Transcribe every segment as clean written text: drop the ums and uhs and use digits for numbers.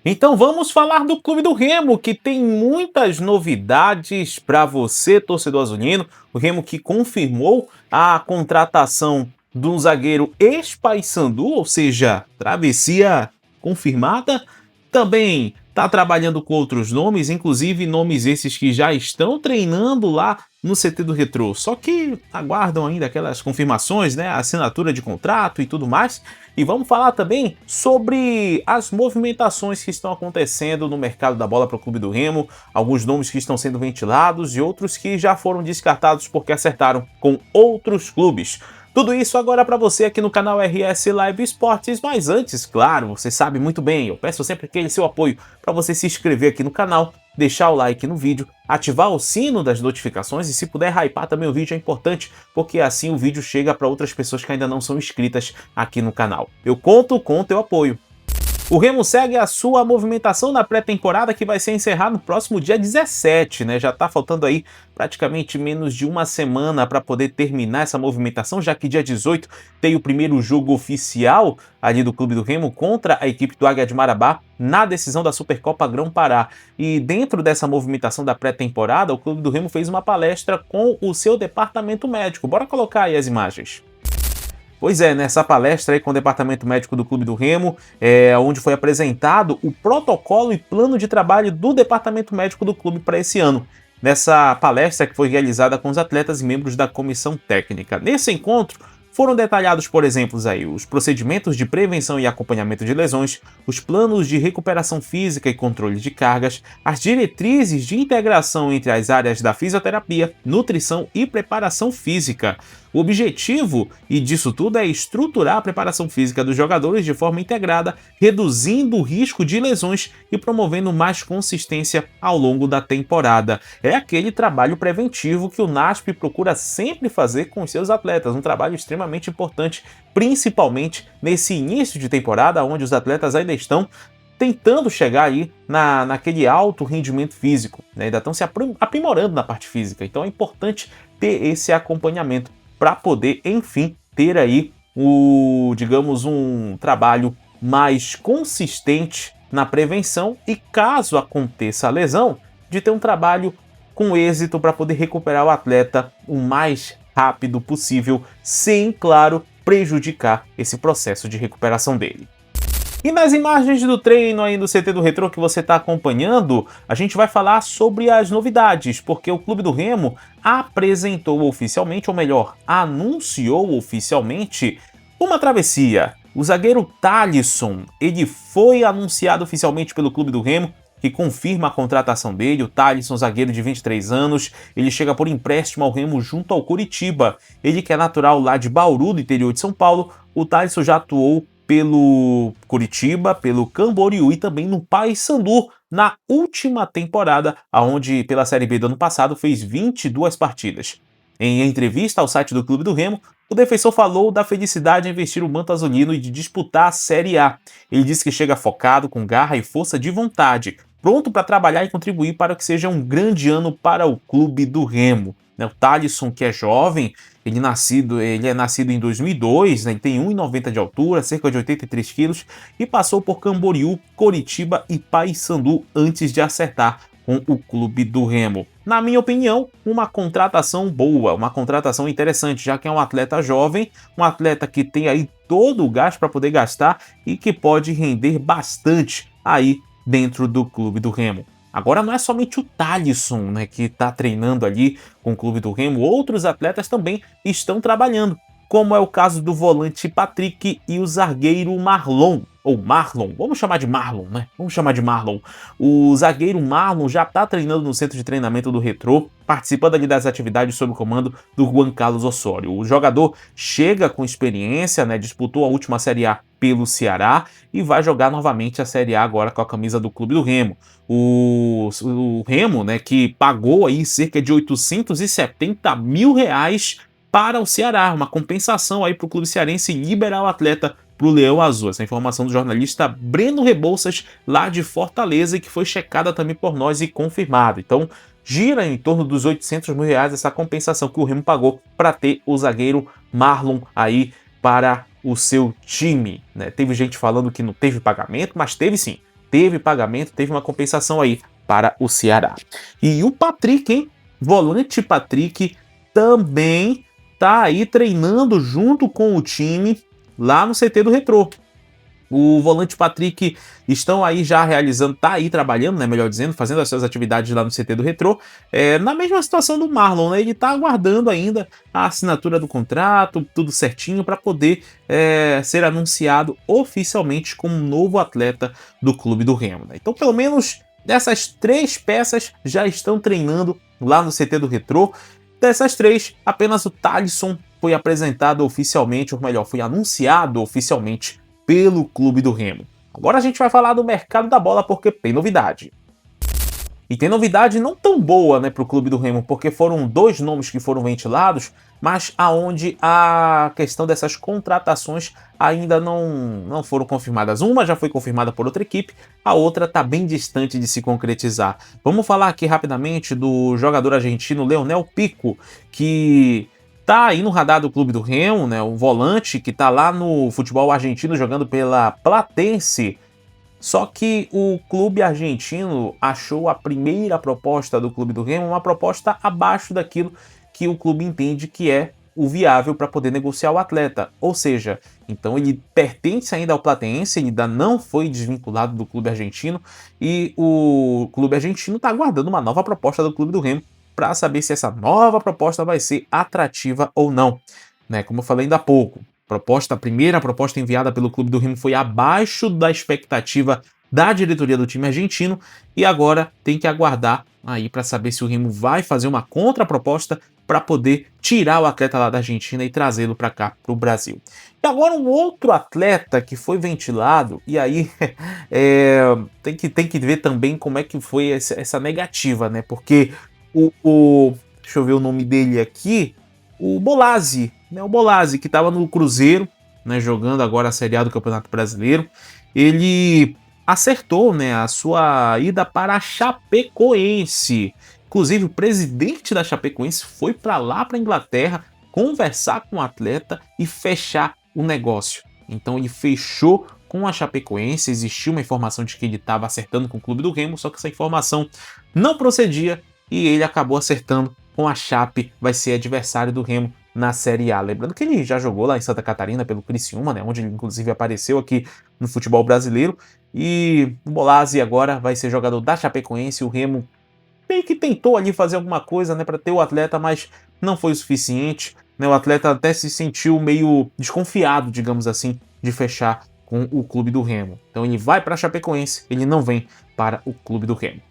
Então vamos falar do Clube do Remo, que tem muitas novidades para você, torcedor azulino. O Remo que confirmou a contratação do zagueiro ex-Paysandu, ou seja, travessia confirmada. Também está trabalhando com outros nomes, inclusive nomes esses que já estão treinando lá no CT do Retrô. Só que aguardam ainda aquelas confirmações, né? Assinatura de contrato e tudo mais. E vamos falar também sobre as movimentações que estão acontecendo no mercado da bola para o Clube do Remo, alguns nomes que estão sendo ventilados e outros que já foram descartados porque acertaram com outros clubes. Tudo isso agora para você aqui no canal RS Live Esportes, mas antes, claro, você sabe muito bem, eu peço sempre aquele seu apoio para você se inscrever aqui no canal, deixar o like no vídeo, ativar o sino das notificações e se puder hypar também o vídeo é importante, porque assim o vídeo chega para outras pessoas que ainda não são inscritas aqui no canal. Eu conto com o teu apoio. O Remo segue a sua movimentação na pré-temporada que vai ser encerrada no próximo dia 17, né? Já tá faltando aí praticamente menos de uma semana para poder terminar essa movimentação, já que dia 18 tem o primeiro jogo oficial ali do Clube do Remo contra a equipe do Águia de Marabá na decisão da Supercopa Grão-Pará. E dentro dessa movimentação da pré-temporada, o Clube do Remo fez uma palestra com o seu departamento médico. Bora colocar aí as imagens. Pois é, nessa palestra aí com o Departamento Médico do Clube do Remo, onde foi apresentado o protocolo e plano de trabalho do Departamento Médico do clube para esse ano. Nessa palestra que foi realizada com os atletas e membros da comissão técnica. Nesse encontro, foram detalhados, por exemplo, aí, os procedimentos de prevenção e acompanhamento de lesões, os planos de recuperação física e controle de cargas, as diretrizes de integração entre as áreas da fisioterapia, nutrição e preparação física. O objetivo disso tudo é estruturar a preparação física dos jogadores de forma integrada, reduzindo o risco de lesões e promovendo mais consistência ao longo da temporada. É aquele trabalho preventivo que o NASP procura sempre fazer com os seus atletas, um trabalho extremamente importante, principalmente nesse início de temporada, onde os atletas ainda estão tentando chegar aí naquele alto rendimento físico, né? Ainda estão se aprimorando na parte física, então é importante ter esse acompanhamento para poder, enfim, ter aí digamos, um trabalho mais consistente na prevenção e, caso aconteça a lesão, de ter um trabalho com êxito para poder recuperar o atleta o mais rápido possível, sem, claro, prejudicar esse processo de recuperação dele. E nas imagens do treino aí do CT do Retrô que você está acompanhando, a gente vai falar sobre as novidades, porque o Clube do Remo apresentou oficialmente, ou melhor, anunciou oficialmente, uma travessia. O zagueiro Thalisson, ele foi anunciado oficialmente pelo Clube do Remo, que confirma a contratação dele. O Thalisson, zagueiro de 23 anos, ele chega por empréstimo ao Remo junto ao Curitiba. Ele que é natural lá de Bauru, do interior de São Paulo, o Thalisson já atuou pelo Curitiba, pelo Camboriú e também no Paysandu na última temporada, onde pela Série B do ano passado fez 22 partidas. Em entrevista ao site do Clube do Remo, o defensor falou da felicidade em vestir o manto azulino e de disputar a Série A. Ele disse que chega focado, com garra e força de vontade, pronto para trabalhar e contribuir para que seja um grande ano para o Clube do Remo. O Thalisson, que é jovem, ele é nascido em 2002, né? Ele tem 1,90 de altura, cerca de 83 quilos, e passou por Camboriú, Coritiba e Paysandu antes de acertar com o Clube do Remo. Na minha opinião, uma contratação boa, uma contratação interessante, já que é um atleta jovem, um atleta que tem aí todo o gasto para poder gastar e que pode render bastante aí dentro do Clube do Remo. Agora não é somente o Thalisson, né, que está treinando ali com o Clube do Remo, outros atletas também estão trabalhando, como é o caso do volante Patrick e o zagueiro Marlon, ou Marlon, vamos chamar de Marlon, né? Vamos chamar de Marlon. O zagueiro Marlon já está treinando no centro de treinamento do Retrô, participando ali das atividades sob o comando do Juan Carlos Osório. O jogador chega com experiência, né? Disputou a última Série A pelo Ceará e vai jogar novamente a Série A agora com a camisa do Clube do Remo. O Remo, né, que pagou aí cerca de 870 mil reais para o Ceará, uma compensação aí para o clube cearense liberar o atleta para o Leão Azul. Essa informação do jornalista Breno Rebouças, lá de Fortaleza, e que foi checada também por nós e confirmada. Então, gira em torno dos 800 mil reais essa compensação que o Remo pagou para ter o zagueiro Marlon aí para o seu time, né? Teve gente falando que não teve pagamento, mas teve sim. teve pagamento, teve uma compensação aí para o Ceará. E o Patrick, hein? Volante Patrick também tá aí treinando junto com o time lá no CT do Retrô. O volante Patrick estão aí já realizando, tá aí trabalhando, né, melhor dizendo, fazendo as suas atividades lá no CT do Retrô, na mesma situação do Marlon, né, ele tá aguardando ainda a assinatura do contrato, tudo certinho, para poder ser anunciado oficialmente como um novo atleta do Clube do Remo, né? Então, pelo menos dessas 3 peças já estão treinando lá no CT do Retrô. Dessas 3, apenas o Thalisson foi apresentado oficialmente, ou melhor, foi anunciado oficialmente pelo Clube do Remo. Agora a gente vai falar do mercado da bola porque tem novidade. E tem novidade não tão boa, né, para o Clube do Remo, porque foram 2 nomes que foram ventilados, mas aonde a questão dessas contratações ainda não foram confirmadas. Uma já foi confirmada por outra equipe, a outra está bem distante de se concretizar. Vamos falar aqui rapidamente do jogador argentino Leonel Pico, que tá aí no radar do Clube do Remo, né? O volante que tá lá no futebol argentino jogando pela Platense. Só que o clube argentino achou a primeira proposta do Clube do Remo uma proposta abaixo daquilo que o clube entende que é o viável para poder negociar o atleta. Ou seja, então ele pertence ainda ao Platense, ele ainda não foi desvinculado do clube argentino e o clube argentino está aguardando uma nova proposta do Clube do Remo para saber se essa nova proposta vai ser atrativa ou não, né? Como eu falei ainda há pouco, a primeira proposta enviada pelo Clube do Remo foi abaixo da expectativa da diretoria do time argentino e agora tem que aguardar aí para saber se o Remo vai fazer uma contraproposta para poder tirar o atleta lá da Argentina e trazê-lo para cá, para o Brasil. E agora um outro atleta que foi ventilado, e aí tem que ver também como é que foi essa negativa, né? Porque deixa eu ver o nome dele aqui, o Bolazzi, né? O Bolazzi, que estava no Cruzeiro, né, jogando agora a Série A do Campeonato Brasileiro, ele acertou, né, a sua ida para a Chapecoense. Inclusive, o presidente da Chapecoense foi para lá, para a Inglaterra, conversar com o atleta e fechar o negócio. Então ele fechou com a Chapecoense, existiu uma informação de que ele estava acertando com o Clube do Remo, só que essa informação não procedia e ele acabou acertando com a Chape, vai ser adversário do Remo na Série A. Lembrando que ele já jogou lá em Santa Catarina pelo Criciúma, né, onde ele inclusive apareceu aqui no futebol brasileiro, e o Bolazzi agora vai ser jogador da Chapecoense. O Remo meio que tentou ali fazer alguma coisa, né, para ter o atleta, mas não foi o suficiente, né, o atleta até se sentiu meio desconfiado, digamos assim, de fechar com o Clube do Remo. Então ele vai para a Chapecoense, ele não vem para o Clube do Remo.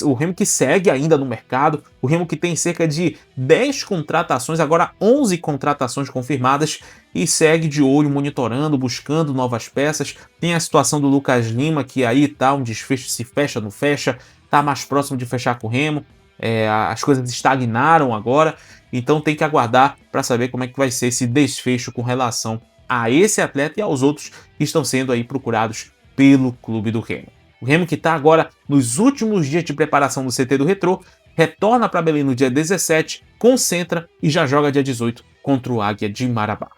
O Remo que segue ainda no mercado, o Remo que tem cerca de 10 contratações, agora 11 contratações confirmadas, e segue de olho, monitorando, buscando novas peças. Tem a situação do Lucas Lima, que aí tá um desfecho, se fecha, não fecha, tá mais próximo de fechar com o Remo, as coisas estagnaram agora, então tem que aguardar para saber como é que vai ser esse desfecho com relação a esse atleta e aos outros que estão sendo aí procurados pelo Clube do Remo. O Remo que está agora nos últimos dias de preparação do CT do Retrô, retorna para Belém no dia 17, concentra e já joga dia 18 contra o Águia de Marabá.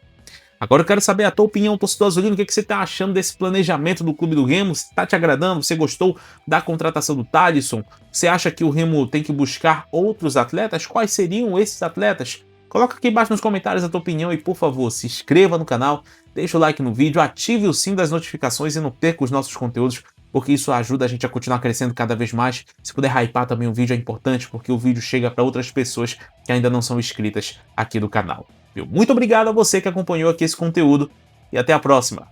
Agora eu quero saber a tua opinião, torcedor azulino, o que você está achando desse planejamento do Clube do Remo? Está te agradando? Você gostou da contratação do Thalisson? Você acha que o Remo tem que buscar outros atletas? Quais seriam esses atletas? Coloca aqui embaixo nos comentários a tua opinião e, por favor, se inscreva no canal, deixa o like no vídeo, ative o sininho das notificações e não perca os nossos conteúdos, porque isso ajuda a gente a continuar crescendo cada vez mais. Se puder hypar também o vídeo é importante, porque o vídeo chega para outras pessoas que ainda não são inscritas aqui do canal. Muito obrigado a você que acompanhou aqui esse conteúdo e até a próxima!